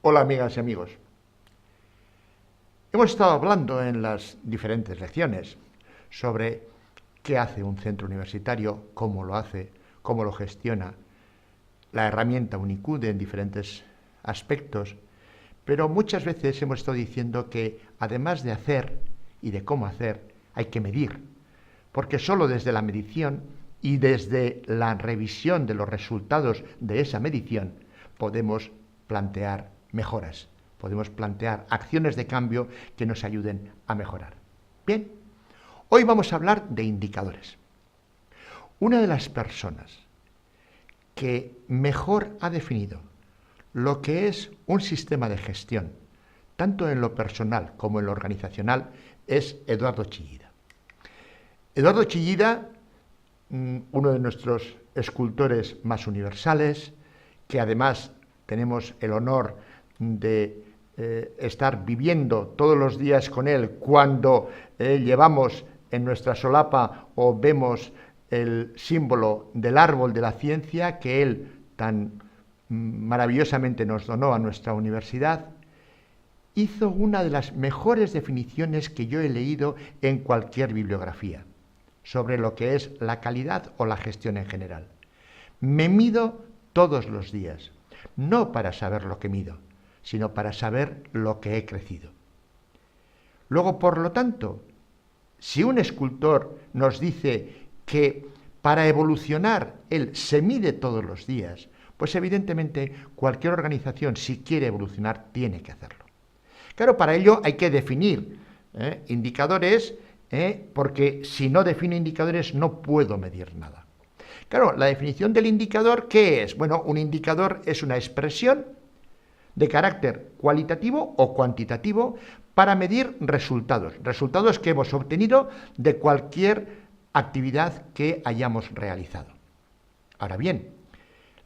Hola amigas y amigos. Hemos estado hablando en las diferentes lecciones sobre qué hace un centro universitario, cómo lo hace, cómo lo gestiona, la herramienta Unicud en diferentes aspectos, pero muchas veces hemos estado diciendo que además de hacer y de cómo hacer, hay que medir, porque solo desde la medición y desde la revisión de los resultados de esa medición podemos plantear mejoras, podemos plantear acciones de cambio que nos ayuden a mejorar. Bien, hoy vamos a hablar de indicadores. Una de las personas que mejor ha definido lo que es un sistema de gestión, tanto en lo personal como en lo organizacional, es Eduardo Chillida. Eduardo Chillida, uno de nuestros escultores más universales, que además tenemos el honor de estar viviendo todos los días con él cuando llevamos en nuestra solapa o vemos el símbolo del árbol de la ciencia que él tan maravillosamente nos donó a nuestra universidad, hizo una de las mejores definiciones que yo he leído en cualquier bibliografía sobre lo que es la calidad o la gestión en general. Me mido todos los días, no para saber lo que mido, sino para saber lo que he crecido. Luego, por lo tanto, si un escultor nos dice que para evolucionar él se mide todos los días, pues evidentemente cualquier organización, si quiere evolucionar, tiene que hacerlo. Claro, para ello hay que definir indicadores, porque si no defino indicadores no puedo medir nada. Claro, la definición del indicador, ¿qué es? Bueno, un indicador es una expresión de carácter cualitativo o cuantitativo para medir resultados, resultados que hemos obtenido de cualquier actividad que hayamos realizado. Ahora bien,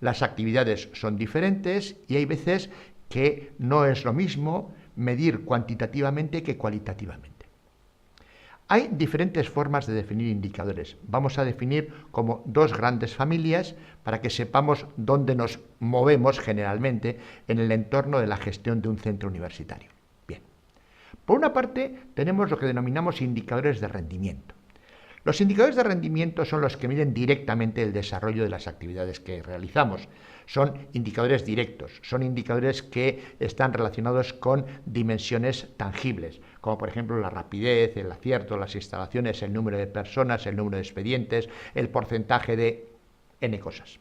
las actividades son diferentes y hay veces que no es lo mismo medir cuantitativamente que cualitativamente. Hay diferentes formas de definir indicadores. Vamos a definir como dos grandes familias para que sepamos dónde nos movemos generalmente en el entorno de la gestión de un centro universitario. Bien, por una parte tenemos lo que denominamos indicadores de rendimiento. Los indicadores de rendimiento son los que miden directamente el desarrollo de las actividades que realizamos. Son indicadores directos, son indicadores que están relacionados con dimensiones tangibles, como por ejemplo la rapidez, el acierto, las instalaciones, el número de personas, el número de expedientes, el porcentaje de N cosas.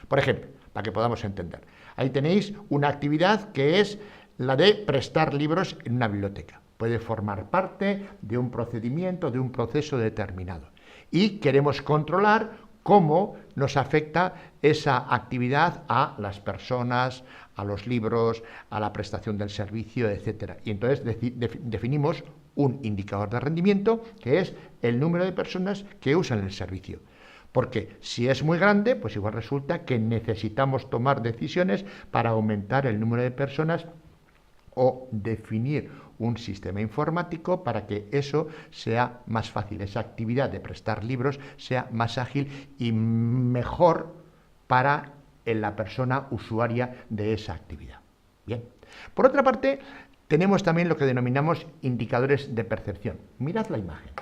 Por ejemplo, para que podamos entender, ahí tenéis una actividad que es la de prestar libros en una biblioteca. Puede formar parte de un procedimiento, de un proceso determinado. Y queremos controlar cómo nos afecta esa actividad a las personas, a los libros, a la prestación del servicio, etc. Y entonces definimos un indicador de rendimiento que es el número de personas que usan el servicio. Porque si es muy grande, pues igual resulta que necesitamos tomar decisiones para aumentar el número de personas o definir un sistema informático para que eso sea más fácil, esa actividad de prestar libros sea más ágil y mejor para la persona usuaria de esa actividad. Bien. Por otra parte, tenemos también lo que denominamos indicadores de percepción. Mirad la imagen.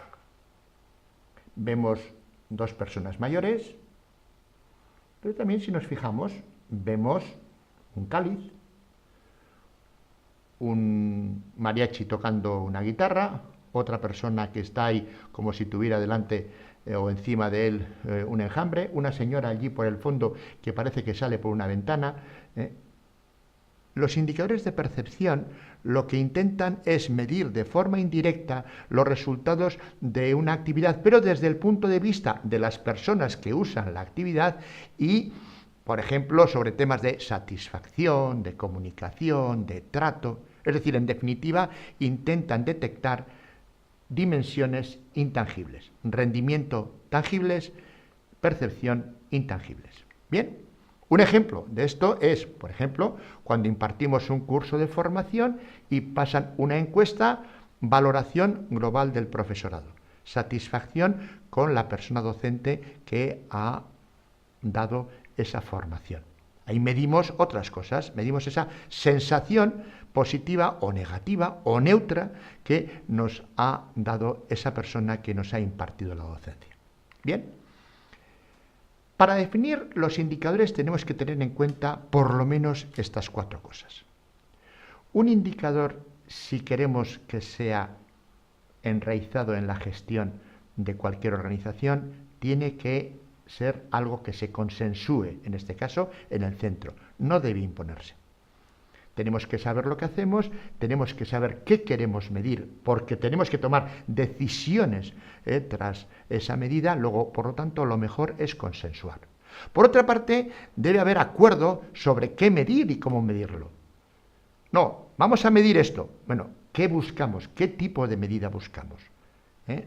Vemos dos personas mayores, pero también si nos fijamos, vemos un cáliz, un mariachi tocando una guitarra, otra persona que está ahí como si tuviera delante o encima de él un enjambre, una señora allí por el fondo que parece que sale por una ventana. Los indicadores de percepción lo que intentan es medir de forma indirecta los resultados de una actividad, pero desde el punto de vista de las personas que usan la actividad y, por ejemplo, sobre temas de satisfacción, de comunicación, de trato. Es decir, en definitiva, intentan detectar dimensiones intangibles, rendimiento tangibles, percepción intangibles. Bien, un ejemplo de esto es, por ejemplo, cuando impartimos un curso de formación y pasan una encuesta, valoración global del profesorado, satisfacción con la persona docente que ha dado esa formación. Ahí medimos otras cosas, medimos esa sensación positiva o negativa o neutra que nos ha dado esa persona que nos ha impartido la docencia. Bien, para definir los indicadores tenemos que tener en cuenta por lo menos estas 4 cosas. Un indicador, si queremos que sea enraizado en la gestión de cualquier organización, tiene que ser algo que se consensúe, en este caso, en el centro. No debe imponerse. Tenemos que saber lo que hacemos, tenemos que saber qué queremos medir, porque tenemos que tomar decisiones tras esa medida. Luego, por lo tanto, lo mejor es consensuar. Por otra parte, debe haber acuerdo sobre qué medir y cómo medirlo. No, vamos a medir esto. Bueno, ¿qué buscamos? ¿Qué tipo de medida buscamos?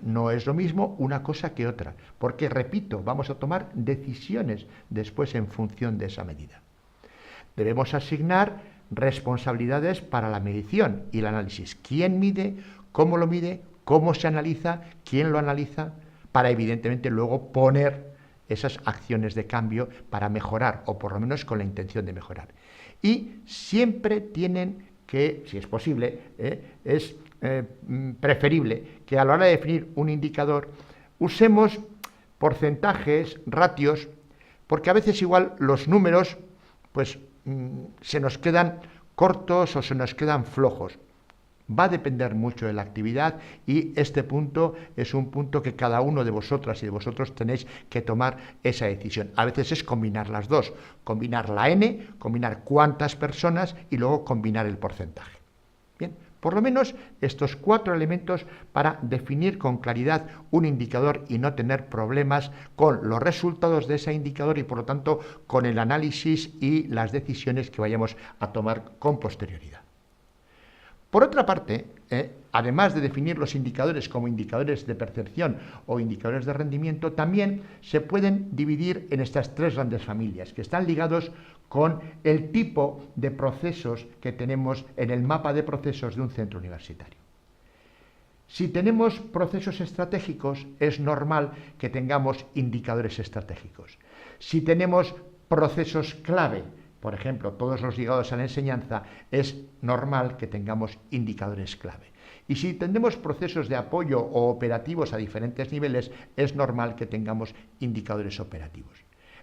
No es lo mismo una cosa que otra, porque, repito, vamos a tomar decisiones después en función de esa medida. Debemos asignar responsabilidades para la medición y el análisis. ¿Quién mide? ¿Cómo lo mide? ¿Cómo se analiza? ¿Quién lo analiza? Para, evidentemente, luego poner esas acciones de cambio para mejorar, o por lo menos con la intención de mejorar. Y siempre tienen que, si es posible, es preferible que a la hora de definir un indicador usemos porcentajes, ratios, porque a veces igual los números pues se nos quedan cortos o se nos quedan flojos. Va a depender mucho de la actividad y este punto es un punto que cada uno de vosotras y de vosotros tenéis que tomar esa decisión. A veces es combinar las dos, combinar la N, combinar cuántas personas y luego combinar el porcentaje. Bien, por lo menos estos 4 elementos para definir con claridad un indicador y no tener problemas con los resultados de ese indicador y por lo tanto con el análisis y las decisiones que vayamos a tomar con posterioridad. Por otra parte, además de definir los indicadores como indicadores de percepción o indicadores de rendimiento, también se pueden dividir en estas 3 grandes familias que están ligados con el tipo de procesos que tenemos en el mapa de procesos de un centro universitario. Si tenemos procesos estratégicos, es normal que tengamos indicadores estratégicos. Si tenemos procesos clave, por ejemplo, todos los ligados a la enseñanza, es normal que tengamos indicadores clave. Y si tenemos procesos de apoyo o operativos a diferentes niveles, es normal que tengamos indicadores operativos.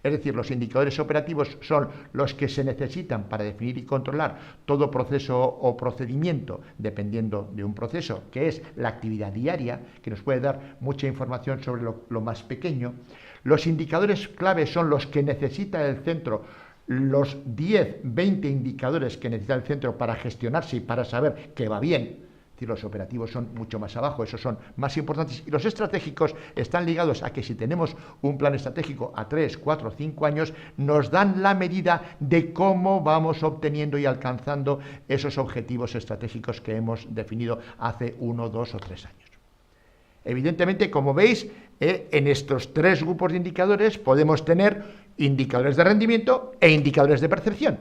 Es decir, los indicadores operativos son los que se necesitan para definir y controlar todo proceso o procedimiento, dependiendo de un proceso, que es la actividad diaria, que nos puede dar mucha información sobre lo más pequeño. Los indicadores clave son los que necesita el centro, los 10, 20 indicadores que necesita el centro para gestionarse y para saber que va bien. Es decir, los operativos son mucho más abajo, esos son más importantes. Y los estratégicos están ligados a que si tenemos un plan estratégico a 3, 4, 5 años, nos dan la medida de cómo vamos obteniendo y alcanzando esos objetivos estratégicos que hemos definido hace 1, 2 o 3 años. Evidentemente, como veis, en estos 3 grupos de indicadores podemos tener indicadores de rendimiento e indicadores de percepción,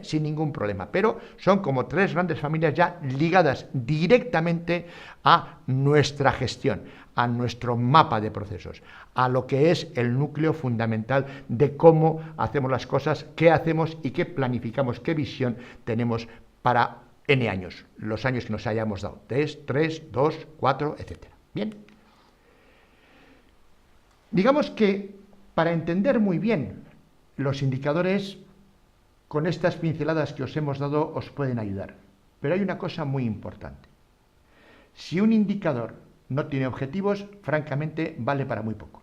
sin ningún problema, pero son como 3 grandes familias ya ligadas directamente a nuestra gestión, a nuestro mapa de procesos, a lo que es el núcleo fundamental de cómo hacemos las cosas, qué hacemos y qué planificamos, qué visión tenemos para N años, los años que nos hayamos dado, 3, 2, 4, etc. Bien. Digamos que para entender muy bien los indicadores, con estas pinceladas que os hemos dado os pueden ayudar. Pero hay una cosa muy importante. Si un indicador no tiene objetivos, francamente vale para muy poco.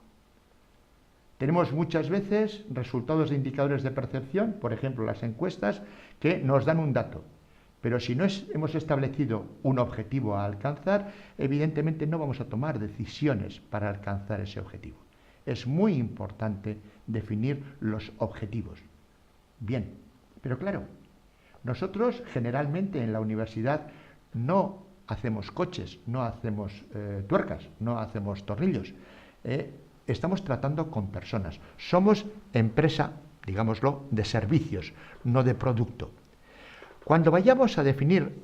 Tenemos muchas veces resultados de indicadores de percepción, por ejemplo las encuestas, que nos dan un dato. Pero si no hemos establecido un objetivo a alcanzar, evidentemente no vamos a tomar decisiones para alcanzar ese objetivo. Es muy importante definir los objetivos. Bien, pero claro, nosotros generalmente en la universidad no hacemos coches, no hacemos tuercas, no hacemos tornillos. Estamos tratando con personas. Somos empresa, digámoslo, de servicios, no de producto. Cuando vayamos a definir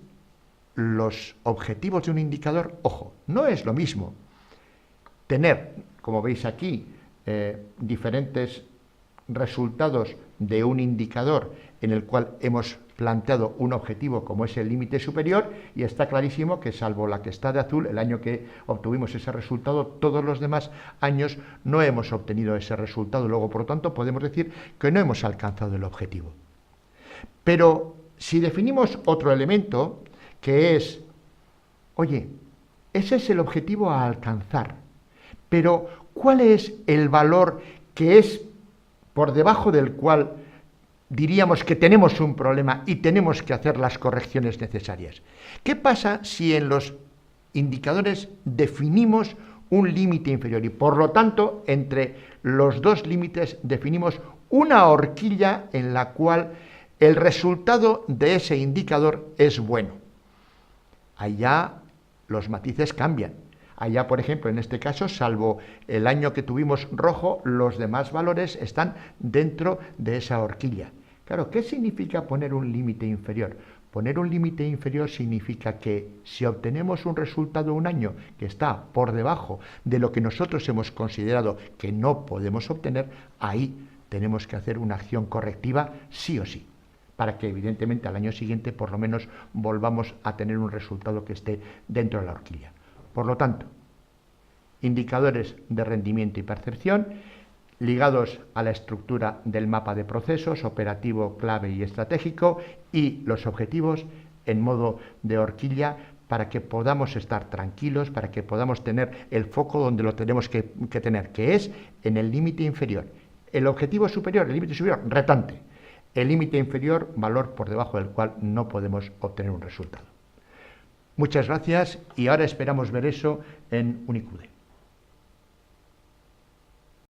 los objetivos de un indicador, ojo, no es lo mismo tener, como veis aquí, diferentes resultados de un indicador en el cual hemos planteado un objetivo como es el límite superior, y está clarísimo que, salvo la que está de azul, el año que obtuvimos ese resultado, todos los demás años no hemos obtenido ese resultado. Luego, por lo tanto, podemos decir que no hemos alcanzado el objetivo. Pero si definimos otro elemento, que es, oye, ese es el objetivo a alcanzar, pero ¿cuál es el valor que es por debajo del cual diríamos que tenemos un problema y tenemos que hacer las correcciones necesarias? ¿Qué pasa si en los indicadores definimos un límite inferior y, por lo tanto, entre los dos límites definimos una horquilla en la cual el resultado de ese indicador es bueno? Allá los matices cambian. Allá, por ejemplo, en este caso, salvo el año que tuvimos rojo, los demás valores están dentro de esa horquilla. Claro, ¿qué significa poner un límite inferior? Poner un límite inferior significa que si obtenemos un resultado un año que está por debajo de lo que nosotros hemos considerado que no podemos obtener, ahí tenemos que hacer una acción correctiva sí o sí, para que evidentemente al año siguiente por lo menos volvamos a tener un resultado que esté dentro de la horquilla. Por lo tanto, indicadores de rendimiento y percepción ligados a la estructura del mapa de procesos, operativo, clave y estratégico, y los objetivos en modo de horquilla para que podamos estar tranquilos, para que podamos tener el foco donde lo tenemos que tener, que es en el límite inferior. El objetivo superior, el límite superior, retante. El límite inferior, valor por debajo del cual no podemos obtener un resultado. Muchas gracias y ahora esperamos ver eso en Unicode.